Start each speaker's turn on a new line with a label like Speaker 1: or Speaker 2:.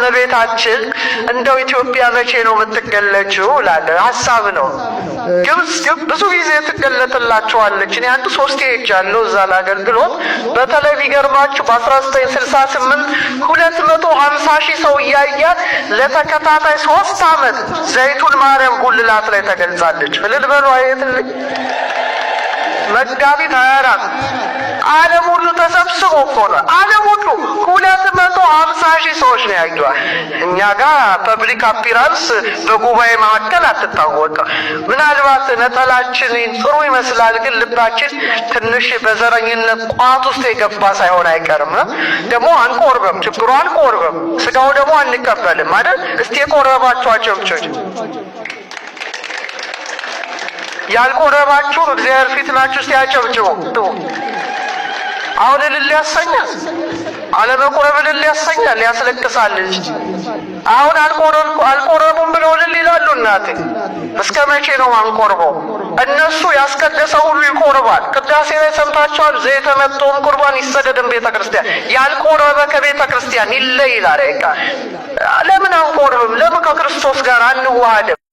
Speaker 1: እመቤታችን እንደው ኢትዮጵያ መቼ ነው የምትገለጭው ላለ ሐሳብ ነው። ግብጽ ብዙ ጊዜ ትገለጥላቸዋለች። እኔ አንድ 3 ሄጃለሁ እዛ ለአገልግሎት። በተለይ ቢገርማችሁ በ1968 250 ሺህ ሰው እያያት ለተከታታይ 3 ዓመት ዘይቱን ማርያም ጉልላት ላይ ተገልጻለች። እልል በሉ አይትልኝ መጋቢት 24 ዓለም ሁሉ ተሰብስቦ እኮ ነው። ዓለም ሁሉ 250 ሺህ ሰዎች ነው ያዩዋል። እኛ ጋር ፐብሊክ አፒራንስ በጉባኤ መካከል አትታወቅም። ምናልባት ነጠላችን ጥሩ ይመስላል፣ ግን ልባችን ትንሽ በዘረኝነት ቋት ውስጥ የገባ ሳይሆን አይቀርም። ደግሞ አንቆርብም፣ ችግሩ አንቆርብም፣ ስጋው ደግሞ አንቀበልም አይደል? እስቲ የቆረባችኋቸው ብቻ ያልቆረባችሁ እግዚአብሔር ፊት ናችሁ። እስቲ ያጨብጭቡ። አሁን እልል ያሰኛል፣ አለመቆረብ እልል ያሰኛል፣ ያስለቅሳል እንጂ አሁን አልቆረቡም ብለው እልል ይላሉ። እናቴ እስከ መቼ ነው አንቆርበው? እነሱ ያስቀደሰ ሁሉ ይቆርባል። ቅዳሴ ላይ ሰምታችኋል። ዘይተ መጥቶም ቁርባን ይሰደድም ቤተ ክርስቲያን። ያልቆረበ ከቤተ ክርስቲያን ይለይ ይላል። ለምን አንቆርብም? ለምን ከክርስቶስ ጋር አንዋሃድም?